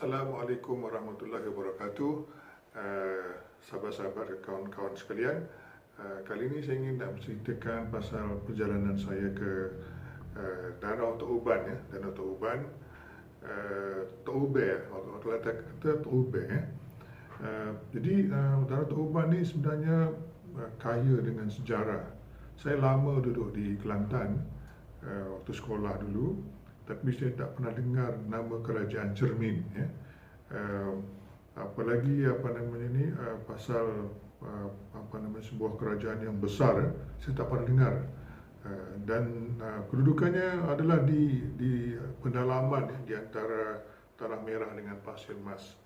Assalamualaikum warahmatullahi wabarakatuh. Sahabat-sahabat dan kawan-kawan sekalian, kali ini saya ingin nak menceritakan pasal perjalanan saya ke Danau Tauban, ya. Danau Tauban, Taube, orang kata Taube, ya. Jadi Danau Tauban ni sebenarnya kaya dengan sejarah. Saya lama duduk di Kelantan waktu sekolah dulu, tapi saya tak pernah dengar nama kerajaan Cermin, ya. Apalagi pasal sebuah kerajaan yang besar, saya tak pernah dengar. Dan kedudukannya adalah di pendalaman, ya, di antara Tanah Merah dengan Pasir Mas.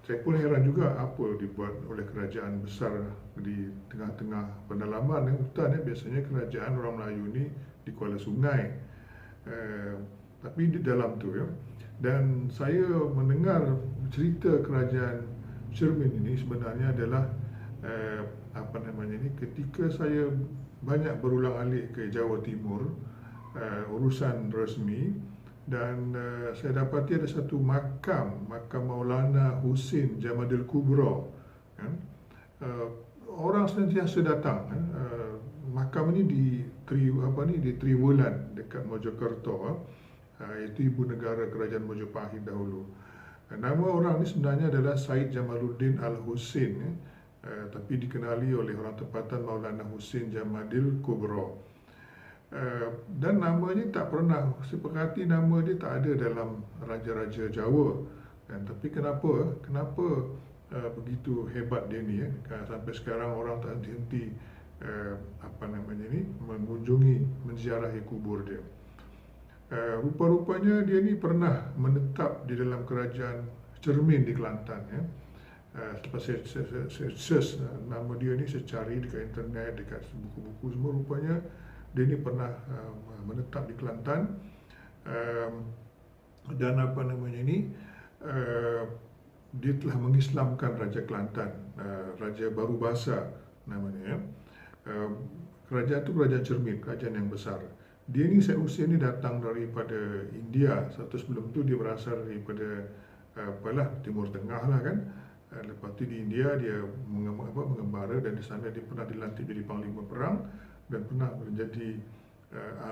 Saya pun heran juga apa dibuat oleh kerajaan besar di tengah-tengah pendalaman, hutan, ya. Biasanya kerajaan orang Melayu ni di Kuala Sungai, tapi di dalam tu, ya. Dan saya mendengar cerita kerajaan Cermin ini sebenarnya adalah ketika saya banyak berulang-alik ke Jawa Timur, urusan resmi, dan saya dapati ada satu makam Maulana Husin Jamadil Kubra, kan? Orang sentiasa datang, kan? Makam ini di Triwulan dekat Mojokerto, iaitu ibu negara kerajaan Mojopahit dahulu. Nama orang ni sebenarnya adalah Said Jamaluddin Al-Husin, ya? Tapi dikenali oleh orang tempatan Maulana Husin Jamadil Kubra. Dan namanya tak pernah, saya perhati nama dia tak ada dalam raja-raja Jawa, kan? Tapi kenapa begitu hebat dia ni, ya? Sampai sekarang orang tak henti mengunjungi, menziarahi kubur dia. Rupa-rupanya dia ni pernah menetap di dalam kerajaan Cermin di Kelantan, ya. Lepas saya search nama dia ni, saya cari dekat internet, dekat buku-buku semua, rupanya dia ni pernah menetap di Kelantan, dan dia telah mengislamkan Raja Kelantan, Raja Baru Basa namanya, ya. Kerajaan itu kerajaan Cermin, kerajaan yang besar. Dia ni, Syed Husin ni datang daripada India. Satu sebelum tu dia berasal daripada Timur Tengah lah, kan. Lepas tu di India dia mengembara, dan di sana dia pernah dilantik jadi panglima perang dan pernah menjadi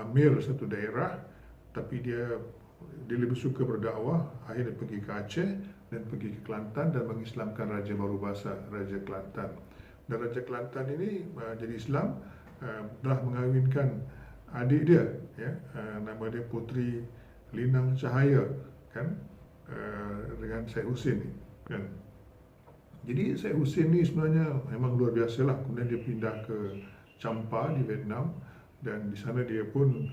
amir satu daerah. Tapi dia lebih suka berdakwah. Akhirnya pergi ke Aceh dan pergi ke Kelantan dan mengislamkan Raja Baru Basa, Raja Kelantan. Dan Raja Kelantan ini jadi Islam, telah mengahwinkan adik dia, ya, nama dia Puteri Linang Cahaya, kan, dengan Syed Husin ni, kan. Jadi Syed Husin ni sebenarnya memang luar biasa lah. Kemudian dia pindah ke Champa di Vietnam, dan di sana dia pun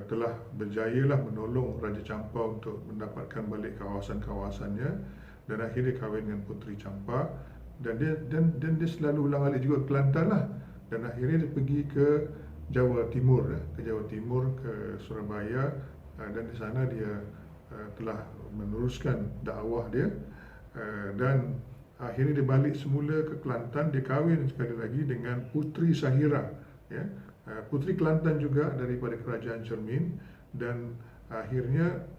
telah berjaya lah menolong Raja Champa untuk mendapatkan balik kawasan-kawasannya, dan akhirnya kahwin dengan Puteri Champa. Dan dia selalu ulang-alik juga ke Kelantan lah, dan akhirnya dia pergi ke Jawa Timur, ke Surabaya, dan di sana dia telah meneruskan dakwah dia, dan akhirnya dia balik semula ke Kelantan. Dia kahwin sekali lagi dengan Puteri Sahira, ya, Puteri Kelantan juga daripada kerajaan Cermin, dan akhirnya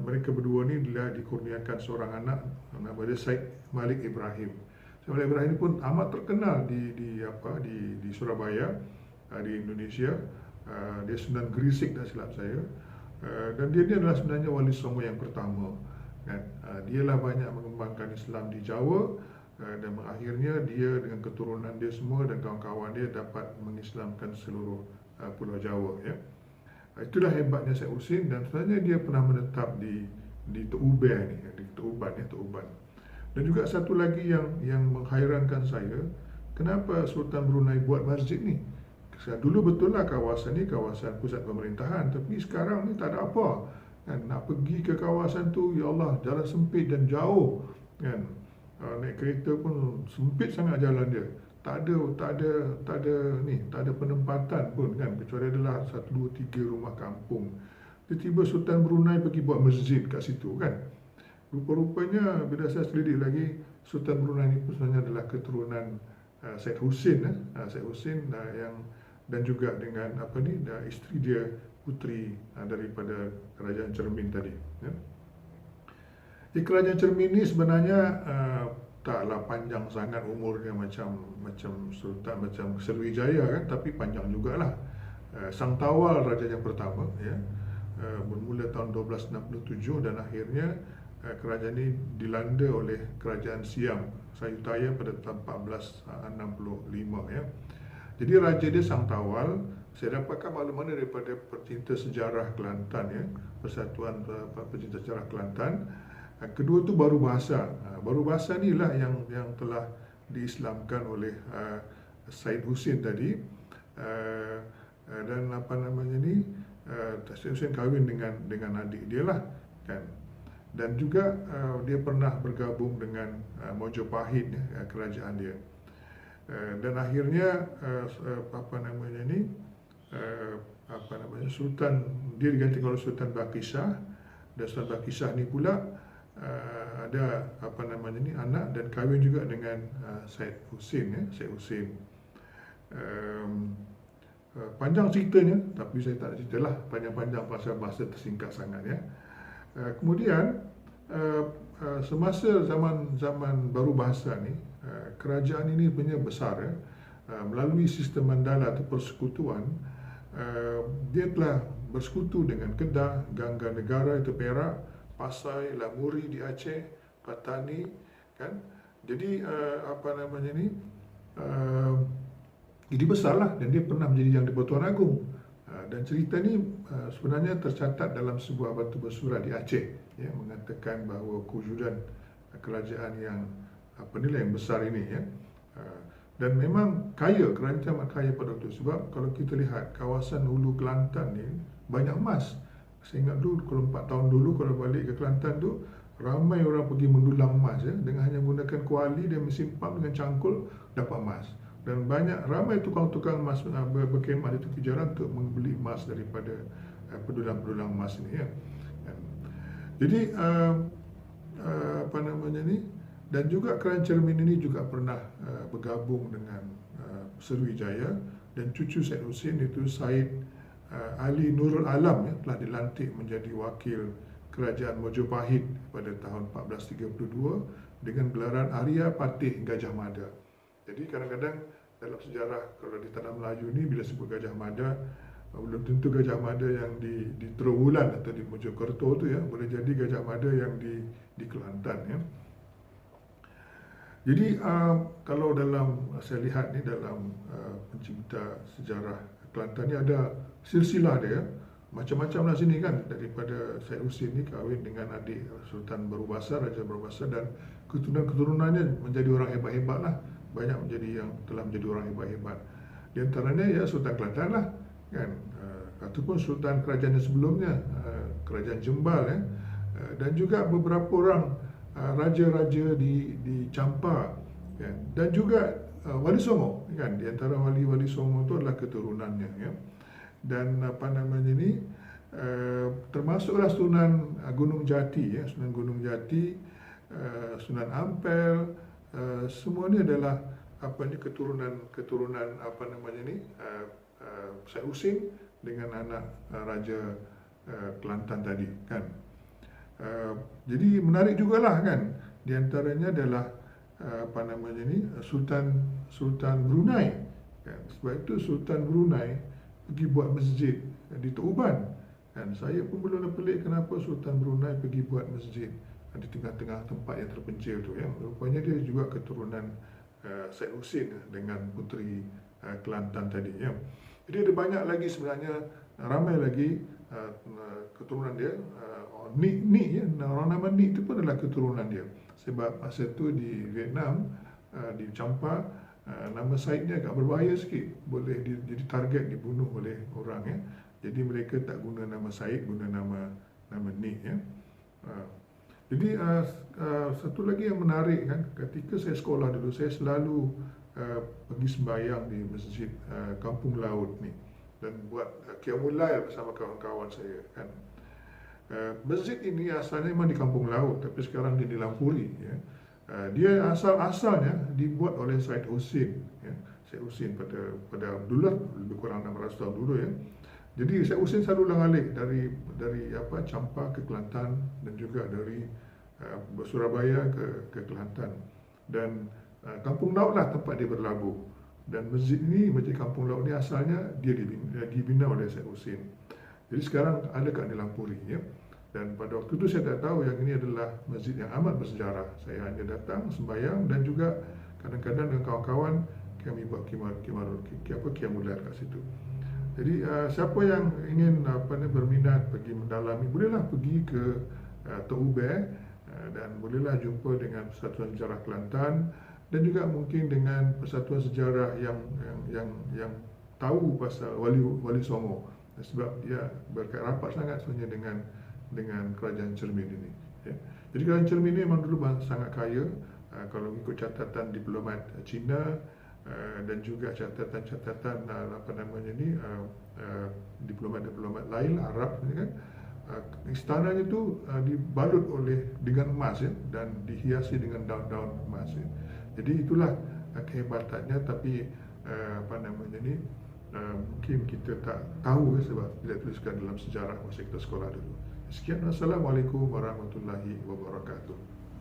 mereka berdua ni telah dikurniakan seorang anak, nama dia Syed Malik Ibrahim. Syed Malik Ibrahim pun amat terkenal di Surabaya, di Indonesia. Dia Sunan Grisik, tak silap saya, dan dia adalah sebenarnya Wali Songo yang pertama, kan. Dialah banyak mengembangkan Islam di Jawa, dan akhirnya dia dengan keturunan dia semua dan kawan-kawan dia dapat mengislamkan seluruh Pulau Jawa, ya. Itulah hebatnya Syed Husin, dan sebenarnya dia pernah menetap di Tauban ni, di Tauban. Dan juga satu lagi yang menghairankan saya, kenapa Sultan Brunei buat masjid ni? Dulu betul lah kawasan ni kawasan pusat pemerintahan, tapi sekarang ni tak ada apa, kan. Nak pergi ke kawasan tu, ya Allah, jalan sempit dan jauh, kan. Naik kereta pun sempit sangat jalan dia. Tak ada penempatan pun, kan, kecuali adalah 1, 2, 3 rumah kampung. Tiba-tiba Sultan Brunei pergi buat masjid kat situ, kan. Rupa-rupanya bila saya selidik lagi, Sultan Brunei ni sebenarnya adalah keturunan Syed Husin, dan juga dengan isteri dia Puteri daripada kerajaan Cermin tadi, ya. Di Kerajaan Cermin ni sebenarnya taklah panjang sangat umurnya macam Sultan, macam Sriwijaya kan, tapi panjang jugalah. Sang Tawal raja yang pertama ya, bermula tahun 1267 dan akhirnya kerajaan ini dilanda oleh Kerajaan Siam Sayutaya pada tahun 1465 ya. Jadi raja dia Sang Tawal. Saya dapatkan makluman daripada Pecinta Sejarah Kelantan ya, Persatuan Pecinta Sejarah Kelantan. Kedua tu Baru Bahasa. Baru Bahasa ni lah yang telah diislamkan oleh Said Husin tadi. Dan apa namanya ni, Said Husin kahwin dengan adik dia lah kan. Dan juga dia pernah bergabung dengan Mojopahit ya, kerajaan dia. Dan akhirnya apa namanya ni, Sultan dia digantikan oleh Sultan Bakisah. Dan Sultan Bakisah ni pula ada apa namanya ni, anak dan kahwin juga dengan Said Husin ya, Said Husin. Panjang ceritanya, tapi saya tak nak ceritalah panjang-panjang pasal masa tersingkat sangat ya. Kemudian semasa zaman Baru Bahasa ni, kerajaan ini punya besar ya, melalui sistem mandala atau persekutuan. Dia telah bersekutu dengan Kedah, Gangga Negara itu Perak, Pasai, Lamuri di Aceh, Patani kan. Jadi apa namanya ni, jadi besarlah, dan dia pernah menjadi Yang di-Pertuan Agong. Dan cerita ni sebenarnya tercatat dalam sebuah batu bersurat di Aceh ya, mengatakan bahawa kewujudan kerajaan yang yang besar ini ya. Dan memang kaya, kerajaan amat kaya pada waktu itu. Sebab kalau kita lihat kawasan hulu Kelantan ni banyak emas. Saya ingat dulu, kalau 4 tahun dulu kalau balik ke Kelantan tu, ramai orang pergi mendulang emas ya, dengan hanya menggunakan kuali dan mesin pump dengan cangkul dapat emas. Dan ramai tukang-tukang emas berkhemah di tepi jalan untuk membeli emas daripada pendulang-pendulang emas ini ya. Jadi apa namanya ni, dan juga Kerajaan Cermin ini juga pernah bergabung dengan Sriwijaya, dan cucu Said Husin itu Said Ali Nurul Alam ya, telah dilantik menjadi wakil Kerajaan Mojopahit pada tahun 1432 dengan gelaran Arya Patih Gajah Mada. Jadi kadang-kadang dalam sejarah kalau di Tanah Melayu ni bila sebut Gajah Mada, belum tentu Gajah Mada yang di Trawulan atau di Mojokerto tu ya, boleh jadi Gajah Mada yang di Kelantan ya. Jadi kalau dalam saya lihat ni dalam pencipta sejarah Kelantan ni ada silsilah dia, macam-macam lah sini kan, daripada Said Husin ni kahwin dengan adik Sultan Baru Bahasa, Raja Baru Bahasa, dan keturunan-keturunannya menjadi orang hebat-hebat lah, banyak menjadi yang telah menjadi orang hebat-hebat. Di antaranya ya Sultan Kelantan lah kan, ataupun Sultan kerajaan yang sebelumnya, Kerajaan Jembal ya, dan juga beberapa orang raja-raja di Champa kan, dan juga Wali Songo kan, di antara wali-wali Songo itu adalah keturunannya ya. Dan apa namanya ni, termasuklah Sunan Gunung Jati ya, Sunan Gunung Jati, Sunan Ampel, semua ni adalah keturunan apa namanya ni, Said Husin dengan anak Raja Kelantan tadi kan. Jadi menarik jugalah kan, di antaranya adalah apa namanya ni, Sultan Brunei kan. Sebab itu Sultan Brunei pergi buat masjid di Tuban kan. Saya pun belum pelik kenapa Sultan Brunei pergi buat masjid di tengah-tengah tempat yang terpencil tu ya. Rupanya dia juga keturunan Said Husin dengan puteri Kelantan tadi ya. Jadi ada banyak lagi sebenarnya, ramai lagi keturunan dia. Nik ya, orang nama Nik itu pun adalah keturunan dia. Sebab masa tu di Vietnam, di Champa, nama Said ni agak berbahaya sikit, boleh jadi target dibunuh oleh orang ya. Jadi mereka tak guna nama Said, guna nama Nik ya. Jadi satu lagi yang menarik kan, ketika saya sekolah dulu, saya selalu pergi sembahyang di masjid Kampung Laut ni, dan buat Qiyamul Lail bersama kawan-kawan saya kan. Masjid ini asalnya memang di Kampung Laut, tapi sekarang dia di Lampuri ya. Dia asalnya dibuat oleh Said Husin ya. Said Husin pada dulu lebih kurang 600 tahun dulu ya. Jadi Said Husin selalu ulang-alik dari Champa ke Kelantan, dan juga dari Surabaya ke Kelantan. Dan Kampung Laut lah tempat dia berlabuh. Dan masjid Kampung Laut ni asalnya dia dibina oleh Syed Hussein. Jadi sekarang ada kat Nilampuri ya. Dan pada waktu itu saya tak tahu yang ini adalah masjid yang amat bersejarah. Saya hanya datang sembahyang dan juga kadang-kadang dengan kawan-kawan kami buat qiyamul kat situ. Jadi siapa yang ingin berminat pergi mendalami, bolehlah pergi ke Tok Uber dan bolehlah jumpa dengan Persatuan Sejarah Kelantan dan juga mungkin dengan Persatuan Sejarah yang tahu pasal Wali Songo, sebab dia berkait rapat sangat sebenarnya dengan Kerajaan Cermin ini ya. Jadi Kerajaan Cermin ini memang dulu sangat kaya kalau ikut catatan diplomat Cina dan juga catatan diplomat lain Arab kan. Istananya tu dibalut dengan emas ya, dan dihiasi dengan daun-daun emas ya. Jadi itulah kehebatannya, tapi mungkin kita tak tahu sebab tidak tuliskan dalam sejarah masa kita sekolah dulu. Sekian, Assalamualaikum warahmatullahi wabarakatuh.